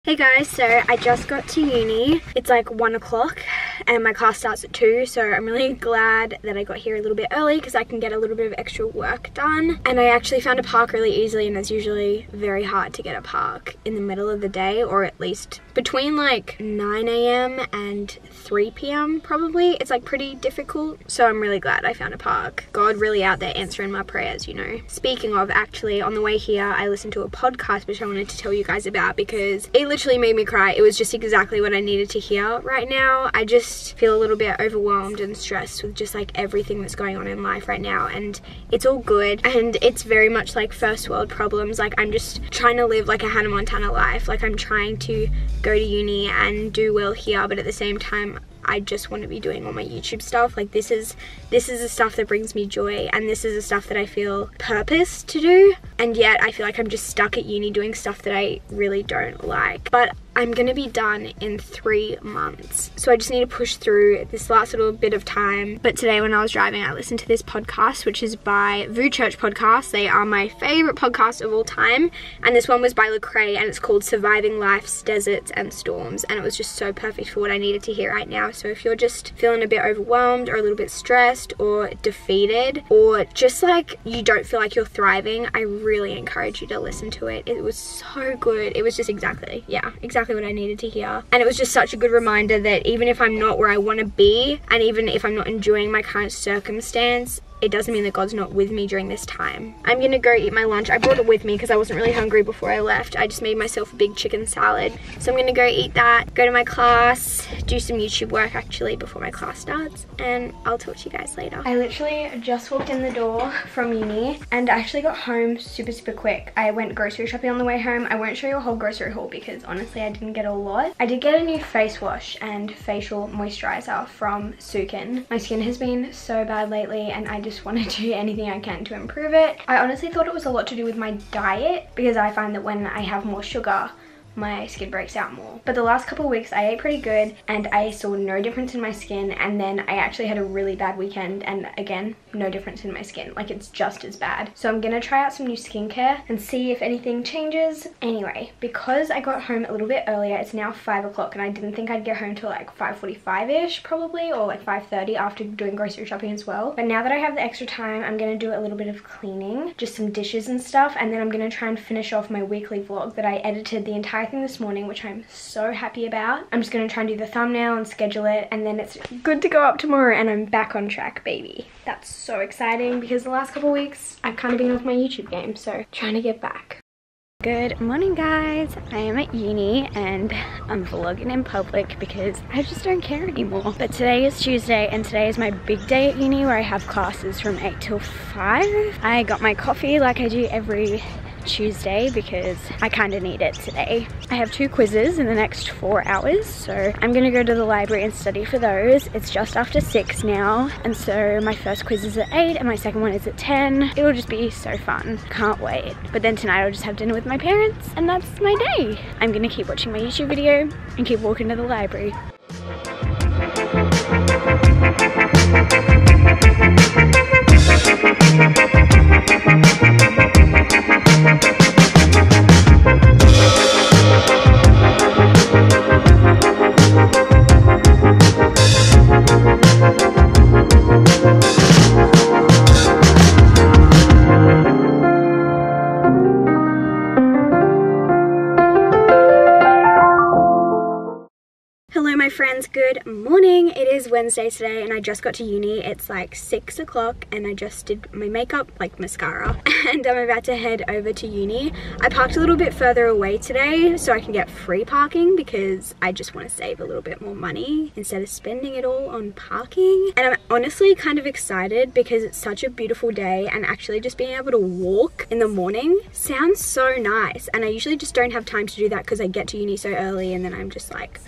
Hey guys, so I just got to uni. It's like 1 o'clock and my class starts at 2, so I'm really glad that I got here a little bit early because I can get a little bit of extra work done. And I actually found a park really easily, and it's usually very hard to get a park in the middle of the day, or at least between like 9 AM and 3 PM probably. It's like pretty difficult, so I'm really glad I found a park. God really out there answering my prayers, you know. Speaking of, actually on the way here I listened to a podcast which I wanted to tell you guys about because it literally made me cry. It was just exactly what I needed to hear right now. I just feel a little bit overwhelmed and stressed with just like everything that's going on in life right now, and it's all good, and it's very much like first world problems. Like, I'm just trying to live like a Hannah Montana life. Like, I'm trying to go to uni and do well here, but at the same time I just want to be doing all my YouTube stuff. Like, this is the stuff that brings me joy, and this is the stuff that I feel purpose to do, and yet I feel like I'm just stuck at uni doing stuff that I really don't like. But I'm gonna be done in 3 months, so I just need to push through this last little bit of time. But today when I was driving, I listened to this podcast, which is by VU Church Podcast. They are my favorite podcast of all time, and this one was by Lecrae, and it's called Surviving Life's Deserts and Storms, and it was just so perfect for what I needed to hear right now. So if you're just feeling a bit overwhelmed or a little bit stressed or defeated, or just like you don't feel like you're thriving, I really encourage you to listen to it. It was so good. It was just exactly what I needed to hear. And it was just such a good reminder that even if I'm not where I want to be, and even if I'm not enjoying my current circumstance, it doesn't mean that God's not with me during this time. I'm gonna go eat my lunch. I brought it with me because I wasn't really hungry before I left. I just made myself a big chicken salad. So I'm gonna go eat that, go to my class, do some YouTube work actually before my class starts, and I'll talk to you guys later. I literally just walked in the door from uni, and I actually got home super quick. I went grocery shopping on the way home. I won't show you a whole grocery haul because honestly I didn't get a lot. I did get a new face wash and facial moisturizer from Sukin. My skin has been so bad lately, and I just want to do anything I can to improve it. I honestly thought it was a lot to do with my diet, because I find that when I have more sugar, my skin breaks out more. But the last couple of weeks I ate pretty good, and I saw no difference in my skin, and then I actually had a really bad weekend, and again, no difference in my skin. Like, it's just as bad. So I'm gonna try out some new skincare and see if anything changes. Anyway, because I got home a little bit earlier, it's now 5 o'clock, and I didn't think I'd get home till like 5:45ish probably, or like 5:30 after doing grocery shopping as well. But now that I have the extra time, I'm gonna do a little bit of cleaning, just some dishes and stuff, and then I'm gonna try and finish off my weekly vlog that I edited the entire thing this morning, which I'm so happy about. I'm just gonna try and do the thumbnail and schedule it, and then it's good to go up tomorrow, and I'm back on track, baby. That's so exciting because the last couple of weeks I've kind of been off my YouTube game, so trying to get back. Good morning guys, I am at uni and I'm vlogging in public because I just don't care anymore. But today is Tuesday, and today is my big day at uni where I have classes from 8 till 5. I got my coffee like I do every Tuesday because I kind of need it today. I have 2 quizzes in the next 4 hours, so I'm gonna go to the library and study for those. It's just after 6 now, and so my first quiz is at 8 and my second one is at 10. It'll just be so fun, can't wait. But then tonight I'll just have dinner with my parents, and that's my day. I'm gonna keep watching my YouTube video and keep walking to the library. Hello my friends, good morning. It is Wednesday today and I just got to uni. It's like 6 o'clock and I just did my makeup, like mascara, and I'm about to head over to uni. I parked a little bit further away today so I can get free parking because I just want to save a little bit more money instead of spending it all on parking. And I'm honestly kind of excited because it's such a beautiful day, and actually just being able to walk in the morning sounds so nice. And I usually just don't have time to do that because I get to uni so early and then I'm just like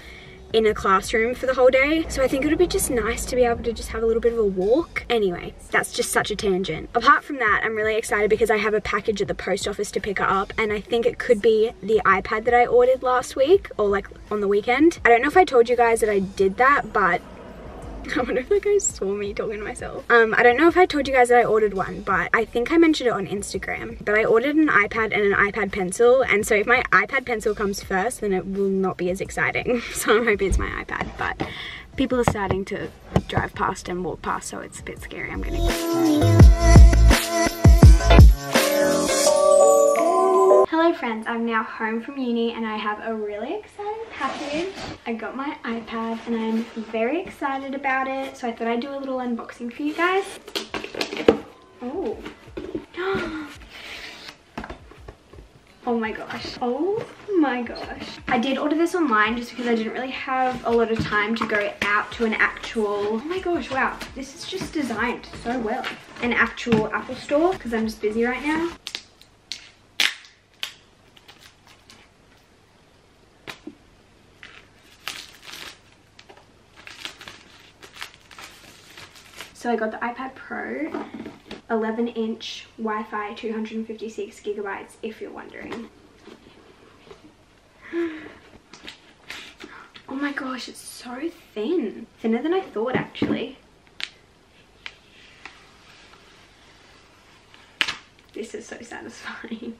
in a classroom for the whole day. So I think it would be just nice to be able to just have a little bit of a walk. Anyway, that's just such a tangent. Apart from that, I'm really excited because I have a package at the post office to pick up, and I think it could be the iPad that I ordered last week, or like on the weekend. I don't know if I told you guys that I did that, but I wonder if like guys saw me talking to myself. I don't know if I told you guys that I ordered one, but I think I mentioned it on Instagram. But I ordered an iPad and an iPad pencil, and so if my iPad pencil comes first, then it will not be as exciting. So I'm hoping it's my iPad, but people are starting to drive past and walk past, so it's a bit scary. I'm gonna Hello friends, I'm now home from uni and I have a really exciting package. I got my iPad and I'm very excited about it, so I thought I'd do a little unboxing for you guys. Oh. Oh my gosh. Oh my gosh. I did order this online just because I didn't really have a lot of time to go out to an actual, oh my gosh, wow. This is just designed so well. An actual Apple store because I'm just busy right now. So I got the iPad Pro, 11-inch Wi-Fi, 256 gigabytes, if you're wondering. Oh my gosh, it's so thin. Thinner than I thought, actually. This is so satisfying.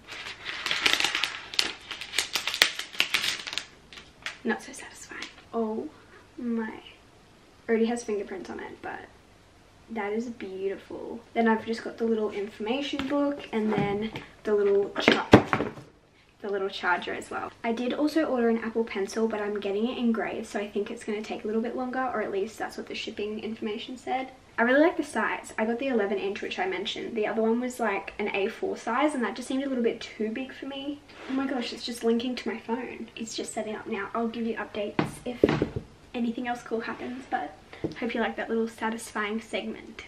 Not so satisfying. Oh my. Already has fingerprints on it, but that is beautiful. Then I've just got the little information book and then the little charger as well. I did also order an Apple Pencil, but I'm getting it engraved, so I think it's going to take a little bit longer, or at least that's what the shipping information said. I really like the size. I got the 11-inch, which I mentioned. The other one was like an A4 size, and that just seemed a little bit too big for me. Oh my gosh, it's just linking to my phone. It's just setting up now. I'll give you updates if anything else cool happens, but hope you like that little satisfying segment.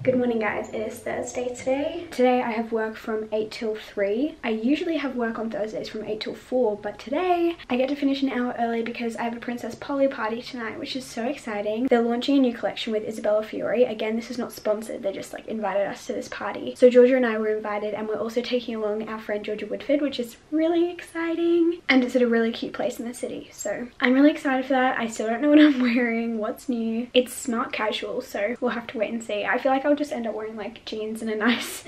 Good morning guys, it is Thursday today. Today I have work from 8 till 3. I usually have work on Thursdays from 8 till 4, but today I get to finish an hour early because I have a Princess Polly party tonight, which is so exciting. They're launching a new collection with Isabella Fiore. Again, this is not sponsored, they just like invited us to this party. So Georgia and I were invited, and we're also taking along our friend Georgia Woodford, which is really exciting. And it's at a really cute place in the city, so I'm really excited for that. I still don't know what I'm wearing, what's new. It's smart casual, so we'll have to wait and see. I feel like I'll just end up wearing like jeans and a nice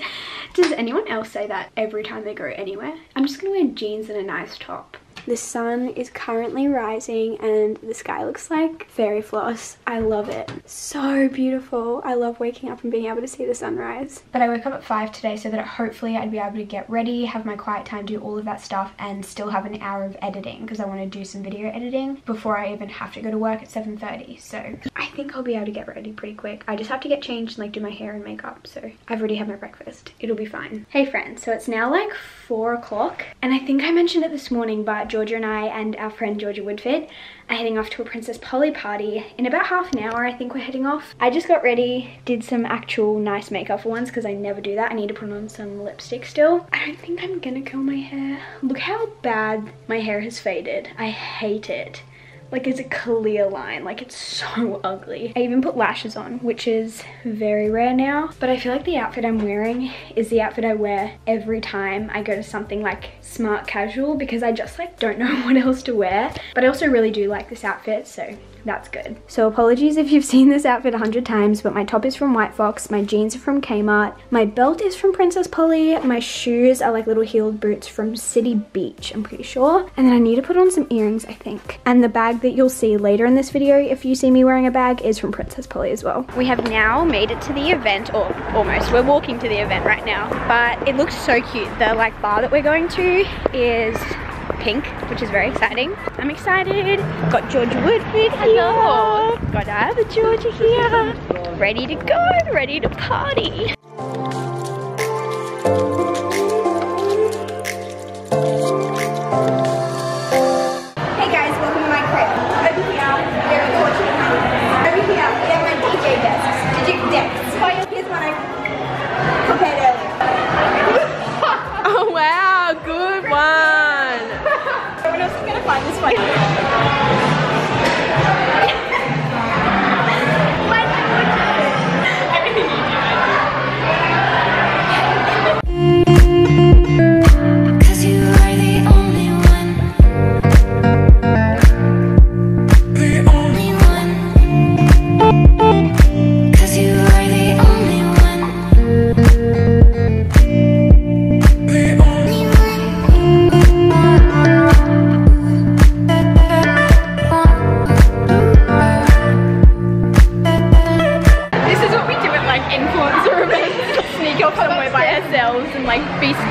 does anyone else say that every time they go anywhere? I'm just gonna wear jeans and a nice top. The sun is currently rising and the sky looks like fairy floss. I love it. So beautiful. I love waking up and being able to see the sunrise. But I woke up at 5 today so that hopefully I'd be able to get ready, have my quiet time, do all of that stuff, and still have an hour of editing because I want to do some video editing before I even have to go to work at 7:30. So I think I'll be able to get ready pretty quick. I just have to get changed and like do my hair and makeup. So I've already had my breakfast. It'll be fine. Hey friends, so it's now like 4 o'clock and I think I mentioned it this morning, but Georgia and I and our friend Georgia Woodford are heading off to a Princess Polly party in about half an hour. I think we're heading off. I just got ready, did some actual nice makeup for once because I never do that. I need to put on some lipstick still. I don't think I'm gonna curl my hair. Look how bad my hair has faded. I hate it. Like it's a clear line, like it's so ugly. I even put lashes on, which is very rare now, but I feel like the outfit I'm wearing is the outfit I wear every time I go to something like smart casual because I just like don't know what else to wear. But I also really do like this outfit, so that's good. So apologies if you've seen this outfit 100 times, but my top is from White Fox, my jeans are from Kmart, my belt is from Princess Polly, my shoes are like little heeled boots from City Beach, I'm pretty sure. And then I need to put on some earrings, I think. And the bag that you'll see later in this video, if you see me wearing a bag, is from Princess Polly as well. We have now made it to the event, or almost. We're walking to the event right now, but it looks so cute. The like bar that we're going to is pink, which is very exciting. I'm excited. Got Georgia Woodford here. Hello. Got other Georgia here. Ready to go, ready to party. Hey guys, welcome to my crib. Over here, very fortunate. Over here, we have my DJ desks. DJ decks. Here's one I prepared earlier. Oh wow, good one. Everyone else is gonna find this one.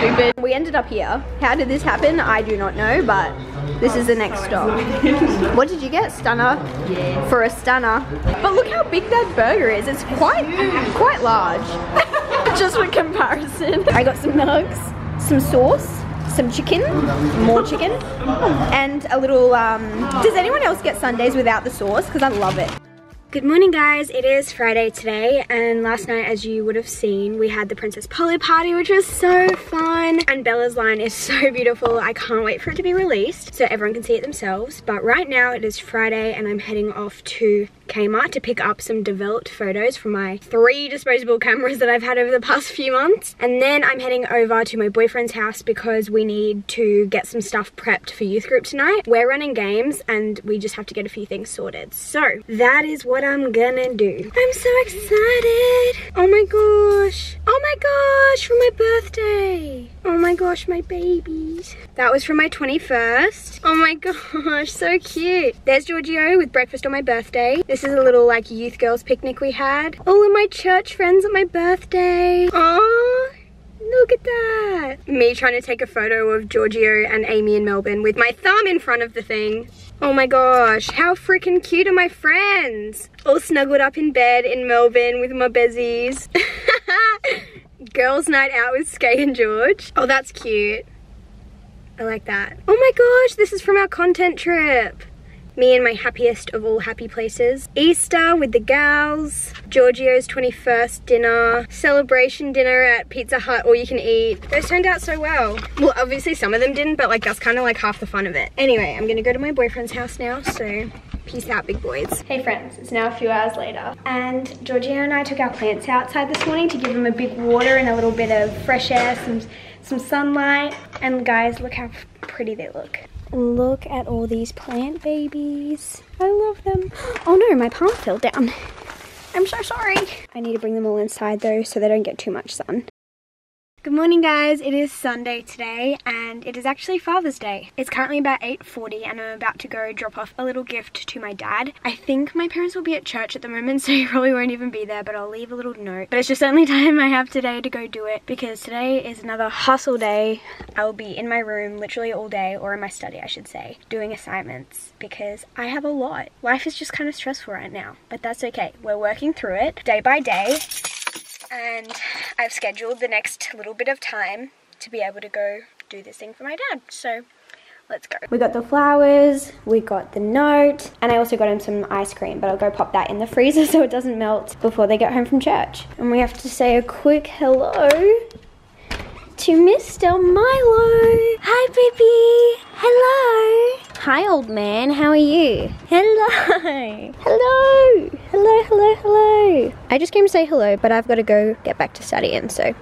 stupid. We ended up here. How did this happen? I do not know, but this is the next stop. What did you get? Stunner? Yeah. For a stunner. But look how big that burger is. It's quite large. Just for comparison. I got some nugs, some sauce, some chicken, more chicken, and a little, does anyone else get sundaes without the sauce? Because I love it. Good morning guys, it is Friday today, and last night, as you would have seen, we had the Princess Polly party, which was so fun, and Bella's line is so beautiful. I can't wait for it to be released so everyone can see it themselves. But right now it is Friday and I'm heading off to Kmart to pick up some developed photos from my 3 disposable cameras that I've had over the past few months, and then I'm heading over to my boyfriend's house because we need to get some stuff prepped for youth group tonight. We're running games and we just have to get a few things sorted, so that is what I'm gonna do. I'm so excited. Oh my gosh. Oh my gosh, for my birthday. Oh my gosh, my babies. That was for my 21st. Oh my gosh, so cute. There's Giorgio with breakfast on my birthday. This is a little like youth girls picnic we had. All of my church friends at my birthday. Oh, look at that. Me trying to take a photo of Giorgio and Amy in Melbourne with my thumb in front of the thing. Oh my gosh, how freaking cute are my friends? All snuggled up in bed in Melbourne with my bezies. Girls' night out with Skay and George. Oh, that's cute. I like that. Oh my gosh, this is from our content trip. Me and my happiest of all happy places. Easter with the gals. Giorgio's 21st dinner. Celebration dinner at Pizza Hut, all you can eat. Those turned out so well. Well, obviously some of them didn't, but like that's kind of like half the fun of it. Anyway, I'm gonna go to my boyfriend's house now, so peace out, big boys. Hey friends, it's now a few hours later. And Giorgio and I took our plants outside this morning to give them a big water and a little bit of fresh air, some sunlight. And guys, look how pretty they look. Look at all these plant babies. I love them. Oh no, my palm fell down. I'm so sorry. I need to bring them all inside though so they don't get too much sun. Good morning guys, it is Sunday today and it is actually Father's Day. It's currently about 8:40 and I'm about to go drop off a little gift to my dad. I think my parents will be at church at the moment, so he probably won't even be there, but I'll leave a little note. But it's just the only time I have today to go do it because today is another hustle day. I will be in my room literally all day, or in my study I should say, doing assignments because I have a lot. Life is just kind of stressful right now, but that's okay. We're working through it day by day. And I've scheduled the next little bit of time to be able to go do this thing for my dad. So let's go. We got the flowers, we got the note, and I also got him some ice cream, but I'll go pop that in the freezer so it doesn't melt before they get home from church. And we have to say a quick hello to Mr. Milo. Hi, baby. Hello. Hi, old man. How are you? Hello. Hello. Hello, hello, hello. I just came to say hello, but I've got to go get back to studying, so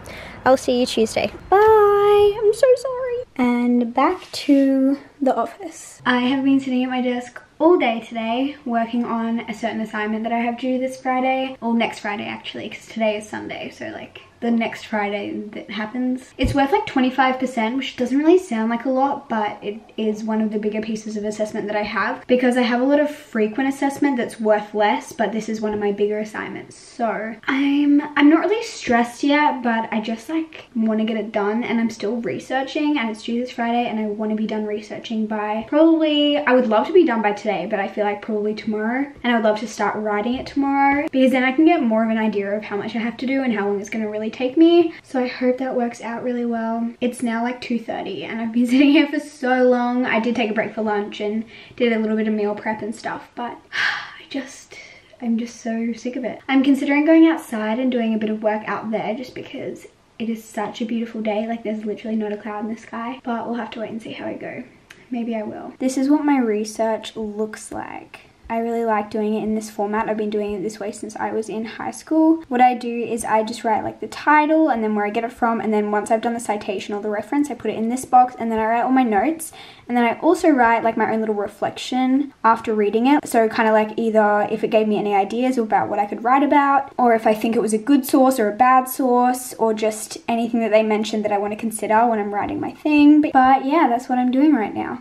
I'll see you Tuesday. Bye. I'm so sorry. And back to the office. I have been sitting at my desk all day today working on a certain assignment that I have due this Friday, or next Friday actually, because today is Sunday, so like the next Friday that happens. It's worth like 25%, which doesn't really sound like a lot, but it is one of the bigger pieces of assessment that I have because I have a lot of frequent assessment that's worth less, but this is one of my bigger assignments. So I'm not really stressed yet, but I just like want to get it done, and I'm still researching and it's due this Friday, and I want to be done researching by probably, I would love to be done by today, but I feel like probably tomorrow, and I would love to start writing it tomorrow because then I can get more of an idea of how much I have to do and how long it's going to really take me. So I hope that works out really well. It's now like 2:30 and I've been sitting here for so long. I did take a break for lunch and did a little bit of meal prep and stuff, but I'm just so sick of it. I'm considering going outside and doing a bit of work out there just because it is such a beautiful day. Like there's literally not a cloud in the sky, but we'll have to wait and see how I go. Maybe I will. This is what my research looks like. I really like doing it in this format. I've been doing it this way since I was in high school. What I do is I just write like the title and then where I get it from, and then once I've done the citation or the reference, I put it in this box, and then I write all my notes, and then I also write like my own little reflection after reading it. So kind of like either if it gave me any ideas about what I could write about, or if I think it was a good source or a bad source, or just anything that they mentioned that I want to consider when I'm writing my thing. But yeah, that's what I'm doing right now.